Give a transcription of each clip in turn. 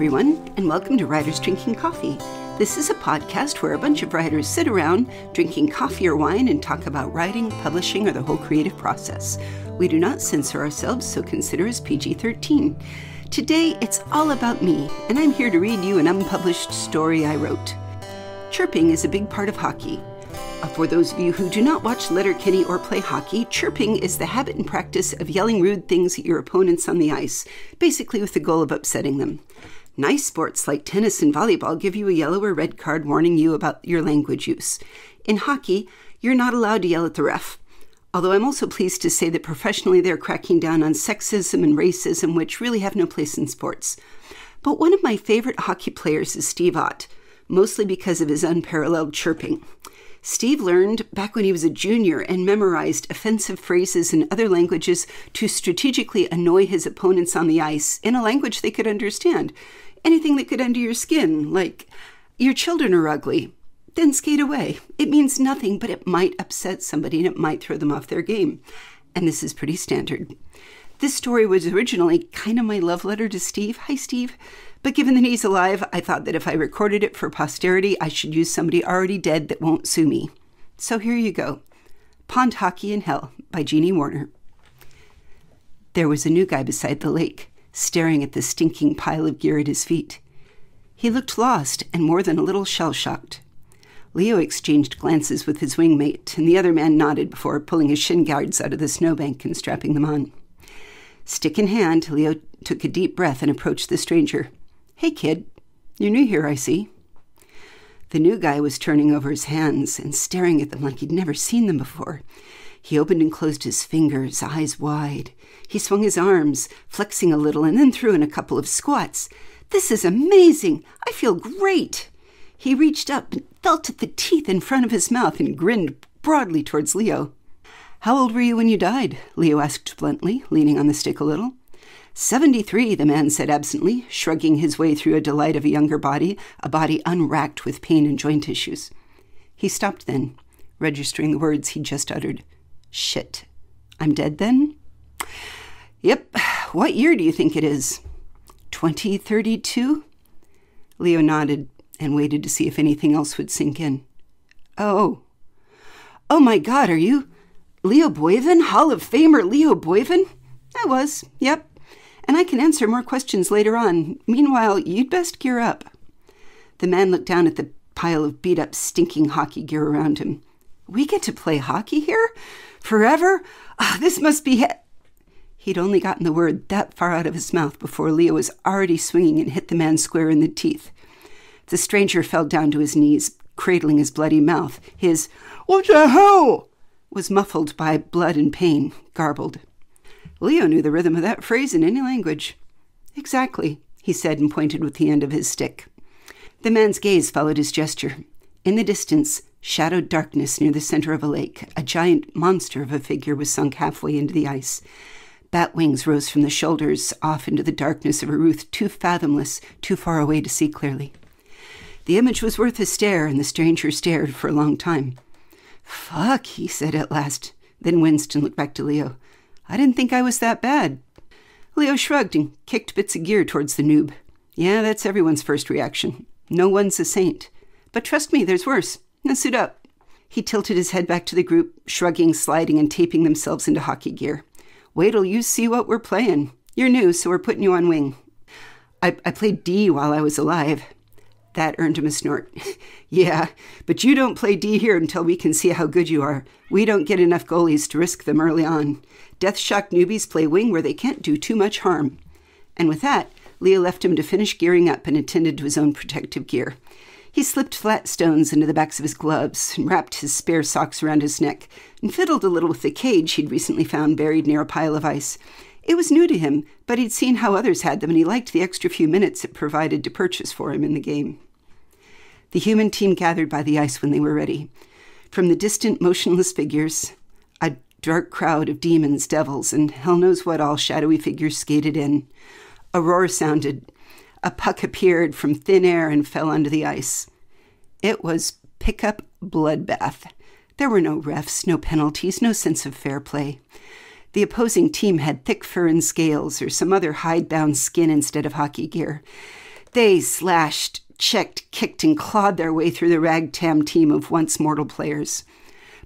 everyone, and welcome to Writers Drinking Coffee. This is a podcast where a bunch of writers sit around drinking coffee or wine and talk about writing, publishing, or the whole creative process. We do not censor ourselves, so consider us PG-13. Today, it's all about me, and I'm here to read you an unpublished story I wrote. Chirping is a big part of hockey. For those of you who do not watch Letterkenny or play hockey, chirping is the habit and practice of yelling rude things at your opponents on the ice, basically with the goal of upsetting them. Nice sports like tennis and volleyball give you a yellow or red card warning you about your language use. In hockey, you're not allowed to yell at the ref. Although I'm also pleased to say that professionally they're cracking down on sexism and racism, which really have no place in sports. But one of my favorite hockey players is Steve Ott, mostly because of his unparalleled chirping. Steve learned back when he was a junior and memorized offensive phrases in other languages to strategically annoy his opponents on the ice in a language they could understand. Anything that could under your skin, like, your children are ugly, then skate away. It means nothing, but it might upset somebody and it might throw them off their game. And this is pretty standard. This story was originally kind of my love letter to Steve. Hi, Steve. But given that he's alive, I thought that if I recorded it for posterity, I should use somebody already dead that won't sue me. So here you go. Pond Hockey in Hell by Jeannie Warner. There was a new guy beside the lake, staring at the stinking pile of gear at his feet. He looked lost and more than a little shell-shocked. Leo exchanged glances with his wingmate, and the other man nodded before pulling his shin guards out of the snowbank and strapping them on. Stick in hand, Leo took a deep breath and approached the stranger. "Hey, kid, you're new here, I see." The new guy was turning over his hands and staring at them like he'd never seen them before. He opened and closed his fingers, eyes wide. He swung his arms, flexing a little, and then threw in a couple of squats. "This is amazing! I feel great!" He reached up and felt at the teeth in front of his mouth and grinned broadly towards Leo. "How old were you when you died?" Leo asked bluntly, leaning on the stick a little. 73, the man said absently, shrugging his way through a delight of a younger body, a body unracked with pain and joint issues. He stopped then, registering the words he'd just uttered. "Shit. I'm dead then?" "Yep. What year do you think it is?" 2032? Leo nodded and waited to see if anything else would sink in. Oh my God, are you Leo Boivin? Hall of Famer Leo Boivin? I was, yep. And I can answer more questions later on. Meanwhile, you'd best gear up. The man looked down at the pile of beat-up, stinking hockey gear around him. "We get to play hockey here? Forever? This must be He'd only gotten the word that far out of his mouth before Leo was already swinging and hit the man square in the teeth. The stranger fell down to his knees, cradling his bloody mouth. His, "What the hell?" was muffled by blood and pain, garbled. Leo knew the rhythm of that phrase in any language. "Exactly," he said and pointed with the end of his stick. The man's gaze followed his gesture. In the distance, shadowed darkness near the center of a lake, a giant monster of a figure was sunk halfway into the ice. Bat wings rose from the shoulders off into the darkness of a roof too fathomless, too far away to see clearly. The image was worth a stare, and the stranger stared for a long time. "Fuck," he said at last, then winced and looked back to Leo. "I didn't think I was that bad." Leo shrugged and kicked bits of gear towards the noob. "Yeah, that's everyone's first reaction. No one's a saint. But trust me, there's worse. Now suit up." He tilted his head back to the group, shrugging, sliding, and taping themselves into hockey gear. "Wait till you see what we're playing. You're new, so we're putting you on wing." I played D while I was alive." That earned him a snort. "Yeah, but you don't play D here until we can see how good you are. We don't get enough goalies to risk them early on. Death-shock newbies play wing where they can't do too much harm." And with that, Leo left him to finish gearing up and attended to his own protective gear. He slipped flat stones into the backs of his gloves and wrapped his spare socks around his neck and fiddled a little with the cage he'd recently found buried near a pile of ice. It was new to him, but he'd seen how others had them, and he liked the extra few minutes it provided to purchase for him in the game. The human team gathered by the ice when they were ready. From the distant, motionless figures, a dark crowd of demons, devils, and hell knows what all shadowy figures skated in. A roar sounded. A puck appeared from thin air and fell onto the ice. It was pickup bloodbath. There were no refs, no penalties, no sense of fair play. The opposing team had thick fur and scales or some other hide-bound skin instead of hockey gear. They slashed, checked, kicked, and clawed their way through the ragtag team of once mortal players.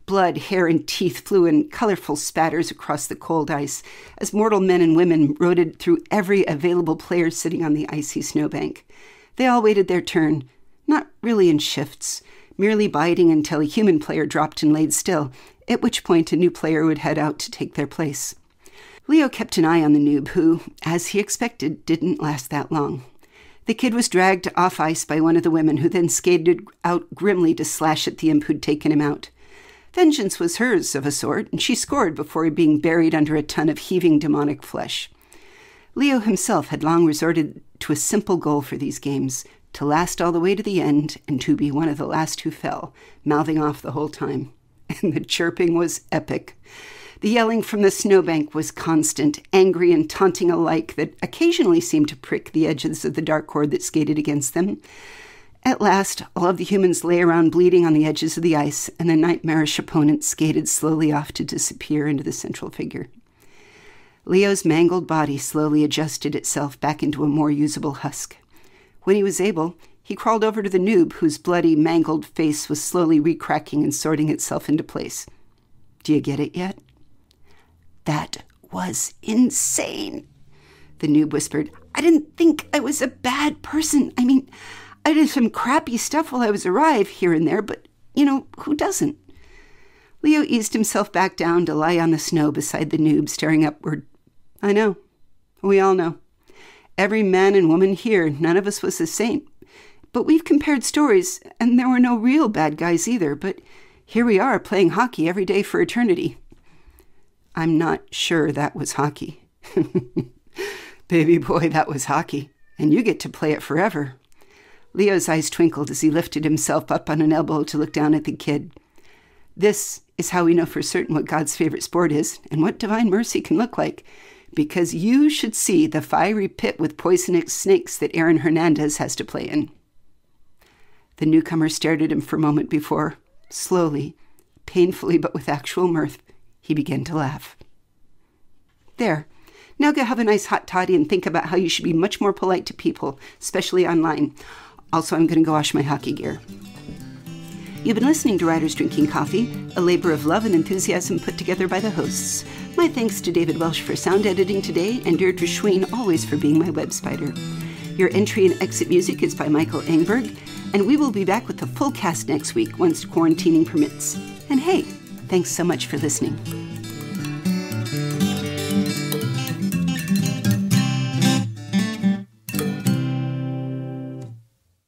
Blood, hair, and teeth flew in colorful spatters across the cold ice as mortal men and women roded through every available player sitting on the icy snowbank. They all waited their turn, not really in shifts, merely biding until a human player dropped and laid still, at which point a new player would head out to take their place. Leo kept an eye on the noob who, as he expected, didn't last that long. The kid was dragged off ice by one of the women, who then skated out grimly to slash at the imp who'd taken him out. Vengeance was hers of a sort, and she scored before being buried under a ton of heaving demonic flesh. Leo himself had long resorted to a simple goal for these games, to last all the way to the end and to be one of the last who fell, mouthing off the whole time. And the chirping was epic. The yelling from the snowbank was constant, angry and taunting alike, that occasionally seemed to prick the edges of the dark horde that skated against them. At last, all of the humans lay around bleeding on the edges of the ice, and the nightmarish opponent skated slowly off to disappear into the central figure. Leo's mangled body slowly adjusted itself back into a more usable husk. When he was able, he crawled over to the noob, whose bloody, mangled face was slowly recracking and sorting itself into place. Do you get it yet? That was insane, the noob whispered. I didn't think I was a bad person. I mean, I did some crappy stuff while I was alive here and there, but, who doesn't? Leo eased himself back down to lie on the snow beside the noob, staring upward. I know. We all know. Every man and woman here, none of us was a saint. But we've compared stories, and there were no real bad guys either, but here we are playing hockey every day for eternity. I'm not sure that was hockey. Baby boy, that was hockey, and you get to play it forever. Leo's eyes twinkled as he lifted himself up on an elbow to look down at the kid. This is how we know for certain what God's favorite sport is and what divine mercy can look like, because you should see the fiery pit with poisonous snakes that Aaron Hernandez has to play in. The newcomer stared at him for a moment before, slowly, painfully but with actual mirth, he began to laugh. There. Now go have a nice hot toddy and think about how you should be much more polite to people, especially online. Also, I'm going to go wash my hockey gear. You've been listening to Writers Drinking Coffee, a labor of love and enthusiasm put together by the hosts. My thanks to David Welsh for sound editing today, and Deirdre Schween always for being my web spider. Your entry and exit music is by Michael Engberg, and we will be back with the full cast next week once quarantining permits. And hey, thanks so much for listening.